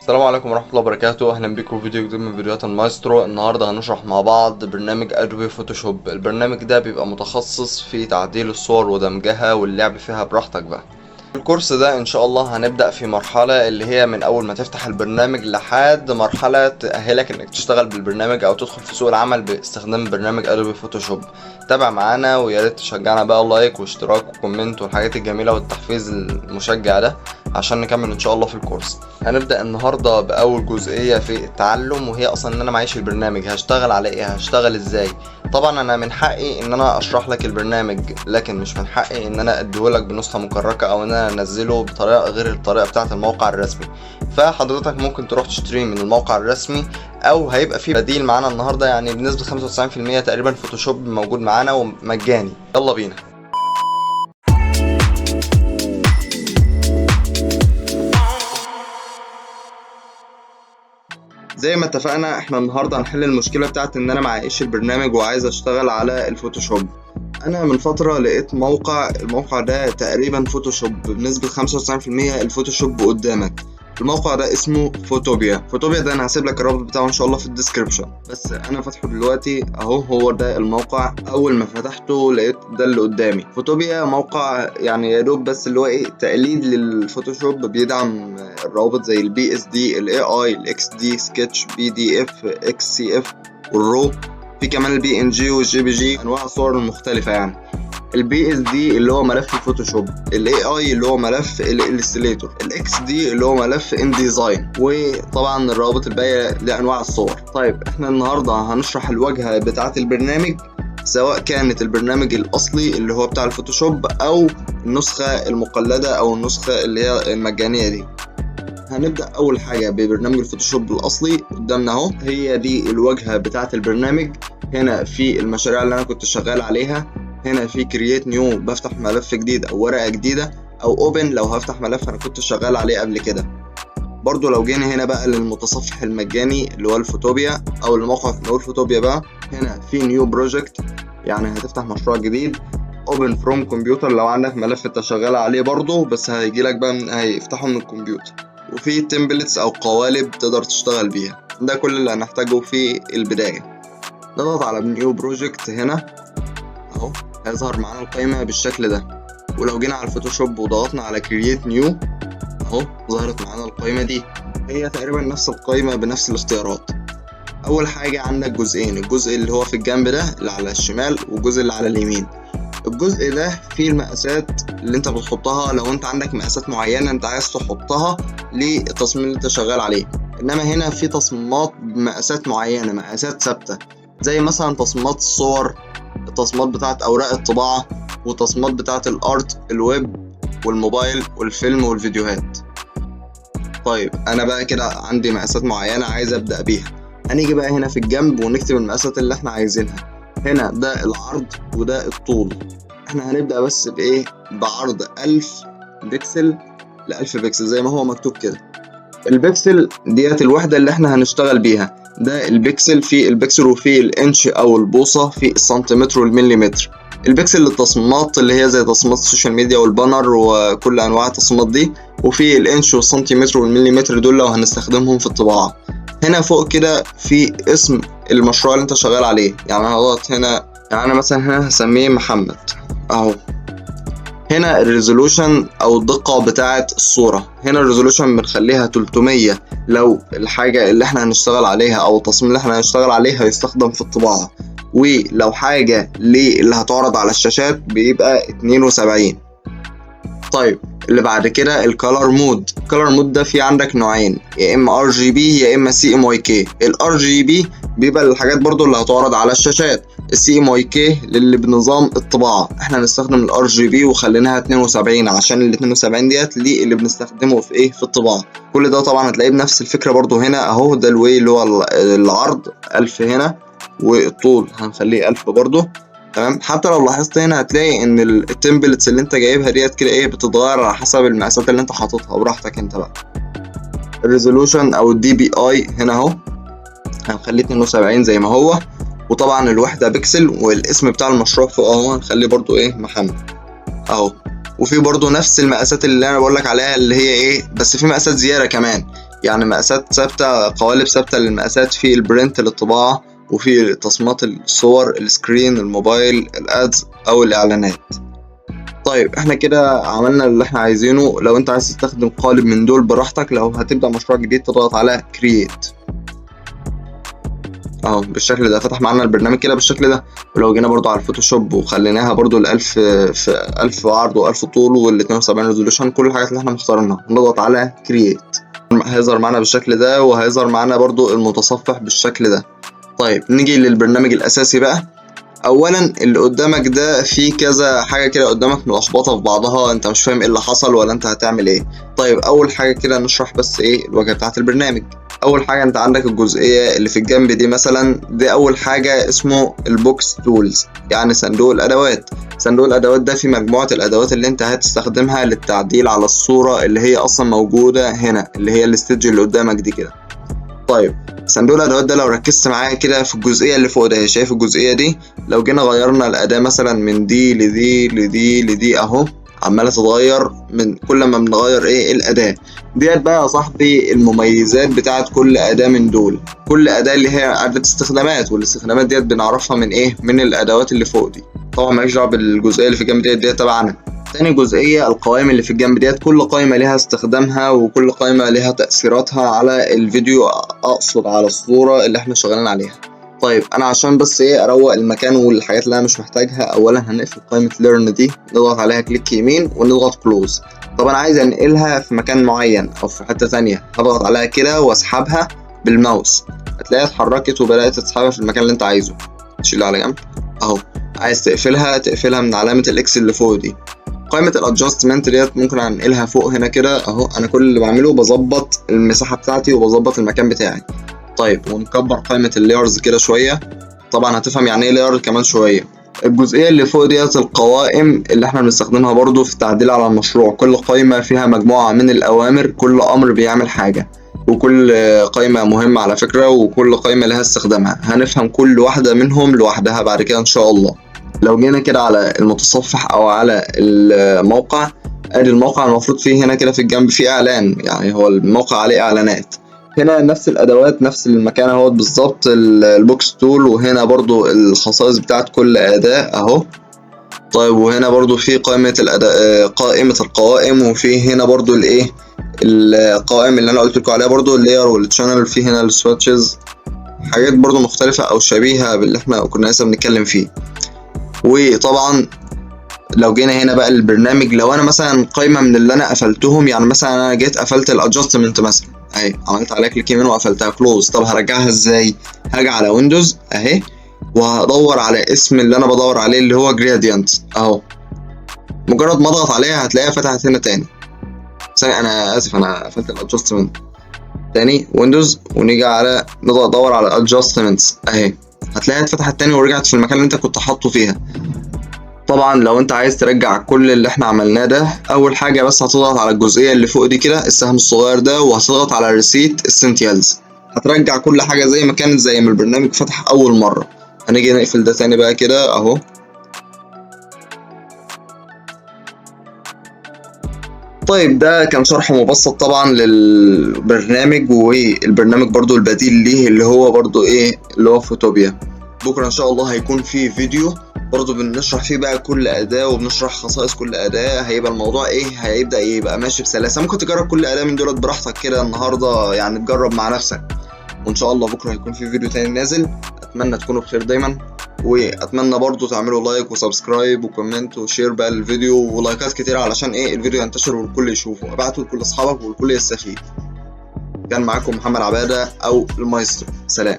السلام عليكم ورحمة الله وبركاته. أهلا بكم في فيديو جديد من فيديوهات المايسترو. النهاردة هنشرح مع بعض برنامج أدوبي فوتوشوب. البرنامج ده بيبقى متخصص في تعديل الصور ودمجها واللعب فيها براحتك بقى. الكورس ده ان شاء الله هنبدأ في مرحلة اللي هي من اول ما تفتح البرنامج لحد مرحلة تأهلك انك تشتغل بالبرنامج او تدخل في سوق العمل باستخدام برنامج ادوبي فوتوشوب. تابع معانا ويا ريت تشجعنا بقى لايك واشتراك وكومنت والحاجات الجميلة والتحفيز المشجع ده عشان نكمل ان شاء الله في الكورس. هنبدأ النهاردة بأول جزئية في التعلم، وهي اصلا ان انا معيش البرنامج هشتغل على ايه، هشتغل ازاي. طبعا انا من حقي ان انا اشرح لك البرنامج، لكن مش من حقي ان انا اديهولك بنسخة مكركة او ان انا انزله بطريقة غير الطريقة بتاعة الموقع الرسمي. فحضرتك ممكن تروح تشتريه من الموقع الرسمي، او هيبقى في بديل معانا النهاردة يعني بنسبة 95% تقريبا فوتوشوب موجود معانا ومجاني. يلا بينا. زي ما اتفقنا احنا النهارده هنحل المشكله بتاعت ان انا معيش البرنامج وعايز اشتغل على الفوتوشوب. انا من فتره لقيت الموقع ده تقريبا فوتوشوب بنسبه 95% الفوتوشوب قدامك. الموقع ده اسمه فوتوبيا ده انا هسيب لك الرابط بتاعه ان شاء الله في الديسكربشن، بس انا فاتحه دلوقتي اهو. هو ده الموقع، اول ما فتحته لقيت ده اللي قدامي. فوتوبيا موقع يعني يا دوب بس اللي هو ايه تقليد للفوتوشوب، بيدعم الروابط زي البي اس دي، الاي اي، الاكس دي، سكتش، بي دي اف، اكس سي اف، والرو. في كمان البي ان جي والجي بي جي، انواع الصور المختلفه يعني. البي اس دي اللي هو ملف الفوتوشوب، الاي اي اللي هو ملف الالستريتور، الاكس دي اللي هو ملف ان ديزاين، وطبعا الروابط الباقيه لانواع الصور. طيب احنا النهارده هنشرح الواجهه بتاعه البرنامج، سواء كانت البرنامج الاصلي اللي هو بتاع الفوتوشوب او النسخه المقلده او النسخه اللي هي المجانيه دي. هنبدأ أول حاجة ببرنامج الفوتوشوب الأصلي قدامنا أهو. هي دي الواجهة بتاعة البرنامج. هنا في المشاريع اللي أنا كنت شغال عليها، هنا في كرييت نيو بفتح ملف جديد أو ورقة جديدة، أو أوبن لو هفتح ملف أنا كنت شغال عليه قبل كده. برضو لو جينا هنا بقى للمتصفح المجاني اللي هو الفوتوبيا أو الموقع اللي هو الفوتوبيا بقى، هنا في نيو بروجكت يعني هتفتح مشروع جديد. اوبن فروم كمبيوتر لو عندك ملف انت شغال عليه برضه بس هيجيلك بقى هيفتحه من الكمبيوتر. وفي تمبلتس او قوالب تقدر تشتغل بيها. ده كل اللي هنحتاجه في البداية. نضغط على نيو بروجكت هنا اهو، هيظهر معانا القائمة بالشكل ده. ولو جينا على الفوتوشوب وضغطنا على كرييت نيو اهو، ظهرت معانا القائمة دي. هي تقريبا نفس القائمة بنفس الاختيارات. اول حاجة عندك جزئين، الجزء اللي هو في الجنب ده اللي على الشمال والجزء اللي على اليمين. الجزء ده فيه المقاسات اللي انت بتحطها لو انت عندك مقاسات معينة انت عايز تحطها للتصميم اللي انت شغال عليه. انما هنا في تصميمات بمقاسات معينة، مقاسات ثابتة، زي مثلا تصميمات الصور، التصميمات بتاعت اوراق الطباعة، وتصميمات بتاعت الارت، الويب والموبايل والفيلم والفيديوهات. طيب انا بقى كده عندي مقاسات معينة عايز ابدأ بيها. هنيجي بقى هنا في الجنب ونكتب المقاسات اللي احنا عايزينها. هنا ده العرض وده الطول. احنا هنبدأ بس بإيه؟ بعرض 1000 بكسل ل1000 بكسل زي ما هو مكتوب كده. البكسل ديت الوحدة اللي احنا هنشتغل بيها. ده البكسل، في البكسل وفي الانش او البوصة، في السنتيمتر والمليمتر. البكسل للتصميمات اللي هي زي تصميمات السوشيال ميديا والبانر وكل انواع التصميمات دي، وفي الانش والسنتيمتر والمليمتر دول لو هنستخدمهم في الطباعة. هنا فوق كده في اسم المشروع اللي انت شغال عليه، يعني هضغط هنا، يعني انا مثلا هنا هسميه محمد اهو. هنا الريزولوشن او الدقة بتاعة الصورة، هنا الريزولوشن بنخليها 300 لو الحاجة اللي احنا هنشتغل عليها او التصميم اللي احنا هنشتغل عليه هيستخدم في الطباعة. ولو حاجة اللي هتعرض على الشاشات بيبقى 72. طيب اللي بعد كده الكالر مود. الكالر مود ده في عندك نوعين، يا اما ار جي بي يا اما سي ام واي كي. الار جي بي بيبقى الحاجات برضو اللي هتعرض على الشاشات، السي ام واي كي للي بنظام الطباعه. احنا هنستخدم الار جي بي وخليناها 72 عشان ال 72 ديت اللي بنستخدمه في ايه، في الطباعه. كل ده طبعا هتلاقيه بنفس الفكره برضو هنا اهو. ده الواي اللي هو العرض 1000 هنا، والطول هنخليه 1000 برضو. تمام. حتى لو لاحظت هنا هتلاقي ان التمبلتس اللي انت جايبها ديت كده ايه بتتغير على حسب المقاسات اللي انت حاططها، براحتك انت بقى. الريزولوشن او الدي بي اي هنا اهو هنخليه 72 زي ما هو، وطبعا الوحده بكسل، والاسم بتاع المشروع فوق اهو هنخليه برضو ايه، محمد اهو. وفي برضو نفس المقاسات اللي انا بقولك عليها اللي هي ايه، بس في مقاسات زياده كمان. يعني مقاسات ثابتة، قوالب ثابتة للمقاسات في البرنت للطباعة، وفي تصميمات الصور، السكرين، الموبايل، الادز او الاعلانات. طيب احنا كده عملنا اللي احنا عايزينه. لو انت عايز تستخدم قالب من دول براحتك، لو هتبدأ مشروع جديد تضغط على كرييت اهو بالشكل ده، فتح معانا البرنامج كده بالشكل ده. ولو جينا برضو على الفوتوشوب وخليناها برضو الألف في 1000 عرض و1000 طول وال72 ريزولوشن، كل الحاجات اللي احنا مختارينها، نضغط على كرييت هيظهر معانا بالشكل ده، وهيظهر معانا برضو المتصفح بالشكل ده. طيب نيجي للبرنامج الأساسي بقى. اولا اللي قدامك ده فيه كذا حاجه كده قدامك ملخبطه في بعضها، انت مش فاهم ايه اللي حصل ولا انت هتعمل ايه. طيب اول حاجه كده نشرح بس ايه الواجهه بتاعه البرنامج. اول حاجه انت عندك الجزئيه اللي في الجنب دي مثلا، دي اول حاجه اسمه البوكس تولز، يعني صندوق الادوات. صندوق الادوات ده فيه مجموعه الادوات اللي انت هتستخدمها للتعديل على الصوره اللي هي اصلا موجوده هنا، اللي هي الاستديو اللي قدامك دي كده. طيب صندوق الادوات ده لو ركزت معايا كده في الجزئيه اللي فوق ده، شايف الجزئيه دي؟ لو جينا غيرنا الاداه مثلا من دي لدي لدي لدي اهو، عماله تتغير من كل ما بنغير ايه الاداه ديت بقى يا صاحبي. المميزات بتاعت كل اداه من دول، كل اداه اللي هي عدة استخدامات، والاستخدامات ديت بنعرفها من ايه، من الادوات اللي فوق دي. طبعا ماليش دعوه بالجزئيه اللي في الجنب ديت تبعنا. تاني جزئية القوائم اللي في الجنب ديت، كل قائمة لها استخدامها، وكل قائمة لها تأثيراتها على الفيديو، أقصد على الصورة اللي احنا شغالين عليها. طيب أنا عشان بس إيه أروق المكان والحاجات اللي أنا مش محتاجها، أولا هنقفل قائمة ليرن دي، نضغط عليها كليك يمين ونضغط كلوز. طب أنا عايز أنقلها في مكان معين أو في حتة تانية، هضغط عليها كده وأسحبها بالماوس، هتلاقيها اتحركت وبدأت تسحبها في المكان اللي أنت عايزه. تشيلها على جنب أهو. عايز تقفلها من علامة الإكس اللي فوق دي. قائمة الادجستمنت ديت ممكن انقلها فوق هنا كده اهو. انا كل اللي بعمله بظبط المساحة بتاعتي وبظبط المكان بتاعي. طيب ونكبر قائمة اللايرز كده شوية، طبعا هتفهم يعني ايه لاير كمان شوية. الجزئية اللي فوق ديت القوائم اللي احنا بنستخدمها برضو في التعديل على المشروع. كل قائمة فيها مجموعة من الأوامر، كل أمر بيعمل حاجة، وكل قائمة مهمة على فكرة، وكل قائمة لها استخدامها. هنفهم كل واحدة منهم لوحدها بعد كده إن شاء الله. لو جينا كده على المتصفح أو على الموقع، ادي الموقع المفروض فيه هنا كده في الجنب فيه إعلان، يعني هو الموقع عليه إعلانات. هنا نفس الادوات نفس المكان اهوت بالظبط، البوكس تول، وهنا برضو الخصائص بتاعت كل اداة اهو. طيب وهنا برضو في قائمة الاداء، قائمة القوائم، وفي هنا برضو الايه القوائم اللي انا قلت لكم عليها برضو، اللاير والتشانل، في هنا السواتشز، حاجات برضو مختلفة او شبيهة باللي احنا كنا لسه بنتكلم فيه. وطبعا لو جينا هنا بقى البرنامج، لو انا مثلا قائمه من اللي انا قفلتهم، يعني مثلا انا جيت قفلت الادجستمنت مثلا اهي، عملت عليها كليك يمين وقفلتها كلوز. طب هرجعها ازاي؟ هاجي على ويندوز اهي، وهدور على اسم اللي انا بدور عليه اللي هو جريدينت اهو. مجرد ما اضغط عليها هتلاقيها فتحت هنا تاني. انا اسف، انا قفلت الادجستمنت تاني، ويندوز، ونيجي على ندور على الادجستمنتس اهي، هتلاقيها اتفتحت تاني ورجعت في المكان اللي انت كنت حاطه فيها. طبعا لو انت عايز ترجع كل اللي احنا عملناه ده، اول حاجه بس هتضغط على الجزئيه اللي فوق دي كده، السهم الصغير ده، وهتضغط على ريسيت اسينتيالز، هترجع كل حاجه زي ما كانت، زي ما البرنامج فتح اول مره. هنيجي نقفل ده تاني بقى كده اهو. طيب ده كان شرح مبسط طبعا للبرنامج، والبرنامج برضو البديل ليه اللي هو برضو ايه، اللي هو فوتوبيا. بكره ان شاء الله هيكون في فيديو برضو بنشرح فيه بقى كل أداة، وبنشرح خصائص كل أداة. هيبقى الموضوع ايه، هيبدأ يبقى ماشي بسلاسة. ممكن تجرب كل أداة من دولت براحتك كده النهاردة، يعني تجرب مع نفسك. وإن شاء الله بكرة هيكون في فيديو تاني نازل. أتمنى تكونوا بخير دايما، وأتمنى برضو تعملوا لايك وسبسكرايب وكومنت وشير بقى الفيديو، ولايكات كتير علشان ايه الفيديو ينتشر والكل يشوفه. ابعتوا لكل أصحابك والكل يستفيد. كان معاكم محمد عبادة أو المايسترو. سلام.